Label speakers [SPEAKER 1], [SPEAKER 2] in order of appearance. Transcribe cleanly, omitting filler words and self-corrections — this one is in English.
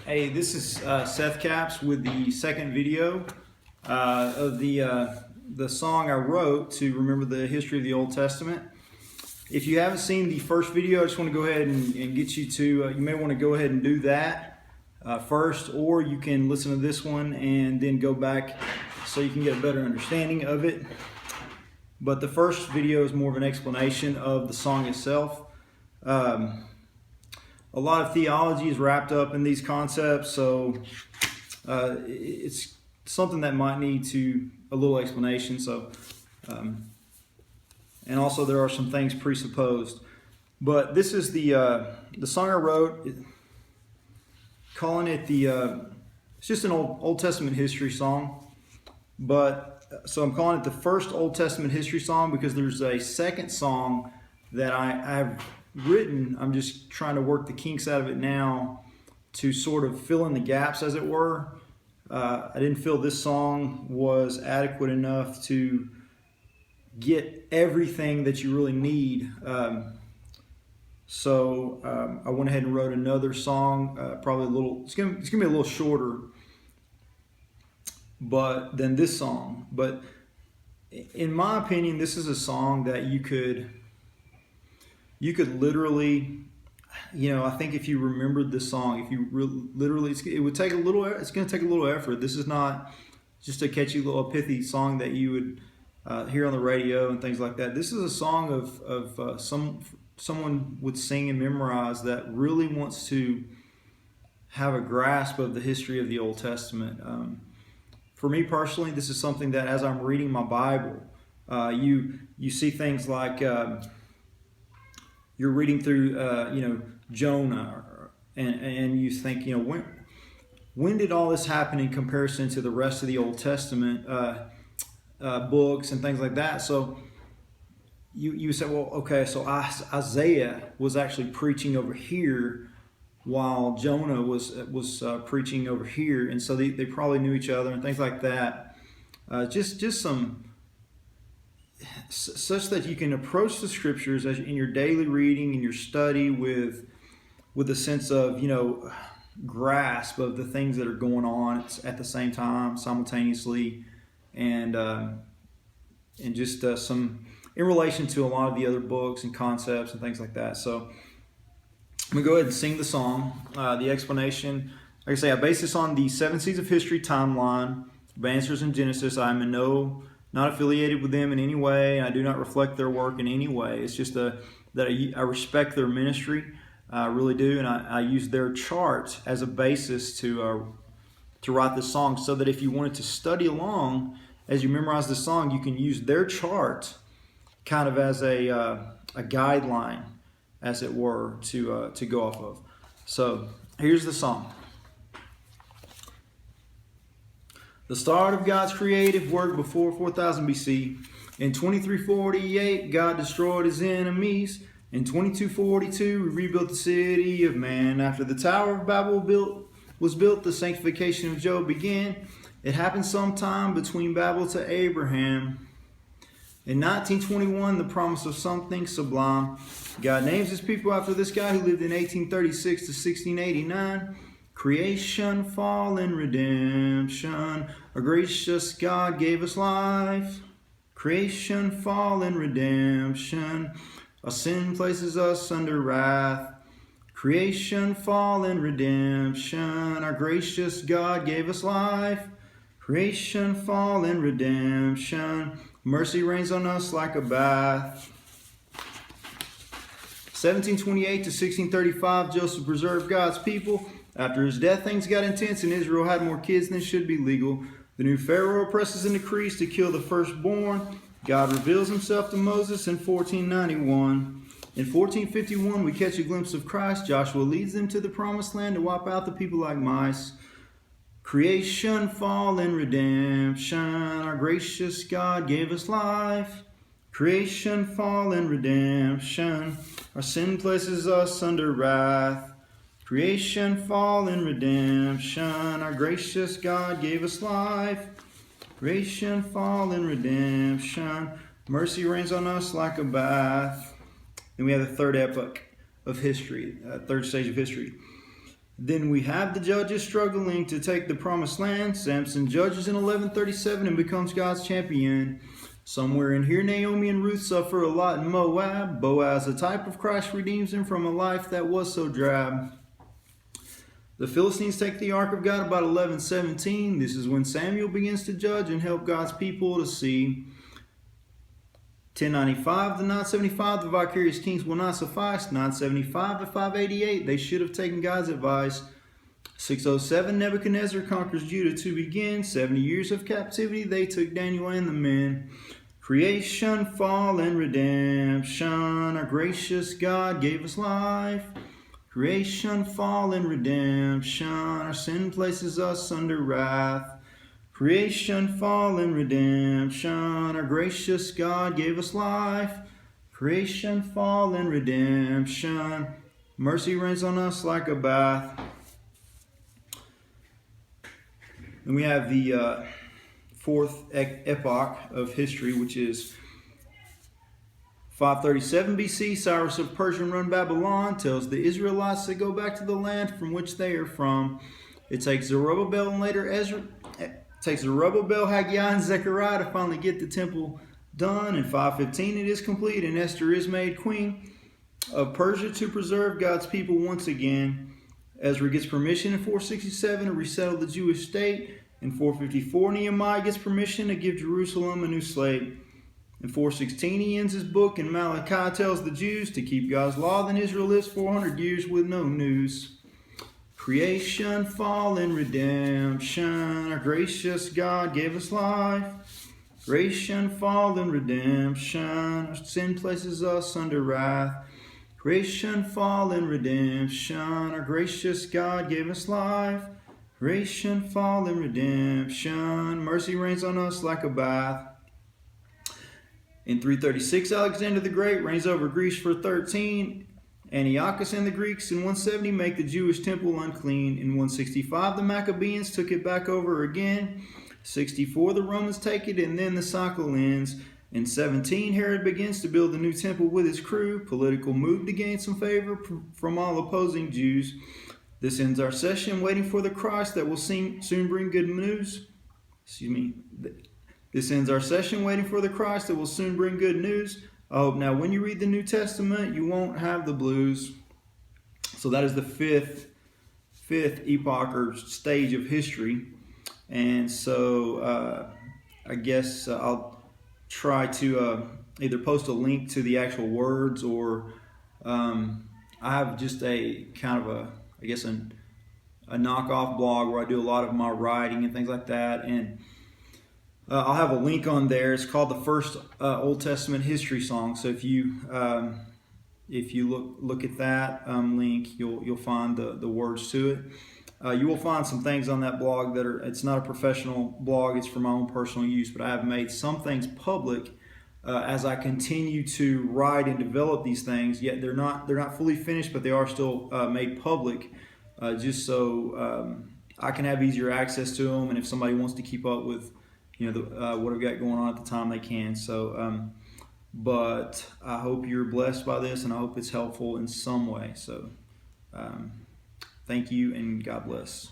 [SPEAKER 1] Hey, this is Seth Capps with the second video of the song I wrote to remember the history of the Old Testament. If you haven't seen the first video, I just want to go ahead and get you to, you may want to go ahead and do that first, or you can listen to this one and then go back so you can get a better understanding of it. But the first video is more of an explanation of the song itself. A lot of theology is wrapped up in these concepts, so it's something that might need a little explanation. So, and also there are some things presupposed. But this is the song I wrote, calling it it's just an Old Testament history song. But so I'm calling it the first Old Testament history song because there's a second song that I've written. I'm just trying to work the kinks out of it now to sort of fill in the gaps, as it were. I didn't feel this song was adequate enough to get everything that you really need. So I went ahead and wrote another song, probably a little, it's gonna be a little shorter than this song. But in my opinion, this is a song that you could literally, I think if you remembered this song, if you literally, it would take a little, it's going to take a little effort. This is not just a catchy little pithy song that you would hear on the radio and things like that. This is a song of someone would sing and memorize that really wants to have a grasp of the history of the Old Testament. For me personally, this is something that as I'm reading my Bible, you see things like, you're reading through, Jonah, and you think, when did all this happen in comparison to the rest of the Old Testament books and things like that? So you say, well, okay, so Isaiah was actually preaching over here while Jonah was preaching over here, and so they probably knew each other and things like that. Just some. Such that you can approach the scriptures as in your daily reading and your study with a sense of grasp of the things that are going on at the same time, simultaneously, and just some in relation to a lot of the other books and concepts and things like that. So I'm gonna go ahead and sing the song. The explanation, like I say, I base this on the 7 Seas of History timeline of answers in Genesis. I'm not affiliated with them in any way. I do not reflect their work in any way. It's just that I respect their ministry. I really do, and I use their chart as a basis to write this song, so that if you wanted to study along as you memorize the song, you can use their chart kind of as a guideline, as it were, to go off of. So here's the song. The start of God's creative work before 4000 BC. In 2348, God destroyed his enemies. In 2242, we rebuilt the city of man. After the Tower of Babel was built, the sanctification of Job began. It happened sometime between Babel to Abraham. In 1921, the promise of something sublime. God names his people after this guy who lived in 1836 to 1689. Creation, fall, and redemption. A gracious God gave us life. Creation, fall, and redemption. Our sin places us under wrath. Creation, fall, and redemption. Our gracious God gave us life. Creation, fall, and redemption. Mercy rains on us like a bath. 1728 to 1635, Joseph preserved God's people. After his death, things got intense, and Israel had more kids than should be legal. The new Pharaoh presses and decrees to kill the firstborn. God reveals himself to Moses in 1491. In 1451, we catch a glimpse of Christ. Joshua leads them to the promised land to wipe out the people like mice. Creation, fall, and redemption. Our gracious God gave us life. Creation, fall, and redemption. Our sin places us under wrath. Creation, fall, and redemption. Our gracious God gave us life. Creation, fall, and redemption. Mercy rains on us like a bath. Then we have the third epoch of history, third stage of history. Then we have the judges struggling to take the promised land. Samson judges in 1137 and becomes God's champion. Somewhere in here, Naomi and Ruth suffer a lot in Moab. Boaz, a type of Christ, redeems them from a life that was so drab. The Philistines take the ark of God about 1117. This is when Samuel begins to judge and help God's people to see. 1095 to 975, the vicarious kings will not suffice. 975 to 588, they should have taken God's advice. 607, Nebuchadnezzar conquers Judah to begin. 70 years of captivity, they took Daniel and the men. Creation, fall, and redemption. Our gracious God gave us life. Creation, fall, and redemption. Our sin places us under wrath. Creation, fall, and redemption. Our gracious God gave us life. Creation, fall, and redemption. Mercy rains on us like a bath. Then we have the fourth epoch of history, which is 537 BC. Cyrus of Persia run Babylon, tells the Israelites to go back to the land from which they are from. It takes Zerubbabel and later Ezra. Takes Zerubbabel, Haggai, and Zechariah to finally get the temple done. In 515 it is complete, and Esther is made queen of Persia to preserve God's people once again. Ezra gets permission in 467 to resettle the Jewish state. In 454 Nehemiah gets permission to give Jerusalem a new slate. In 416 he ends his book, and Malachi tells the Jews to keep God's law. Then Israel lives 400 years with no news. Creation, fall, and redemption. Our gracious God gave us life. Creation, fall, and redemption. Our sin places us under wrath. Creation, fall, and redemption. Our gracious God gave us life. Creation, fall, and redemption. Mercy rains on us like a bath. In 336, Alexander the Great reigns over Greece for 13. Antiochus and the Greeks in 170 make the Jewish temple unclean. In 165, the Maccabees took it back over again. 64, the Romans take it, and then the cycle ends. In 17, Herod begins to build the new temple with his crew. Political move to gain some favor from all opposing Jews. This ends our session, waiting for the Christ that will soon bring good news. This ends our session, waiting for the Christ that will soon bring good news. I hope now when you read the New Testament, you won't have the blues. So that is the fifth epoch or stage of history. And so I guess I'll try to either post a link to the actual words, or I have just a kind of a knockoff blog where I do a lot of my writing and things like that. And I'll have a link on there. It's called the First Old Testament History Song. So if you look at that link, you'll find the words to it. You will find some things on that blog that are. It's not a professional blog. It's for my own personal use. But I have made some things public as I continue to write and develop these things. Yet they're not fully finished, but they are still made public, just so I can have easier access to them. And if somebody wants to keep up with what I've got going on at the time, they can. So, but I hope you're blessed by this, and I hope it's helpful in some way. So, thank you, and God bless.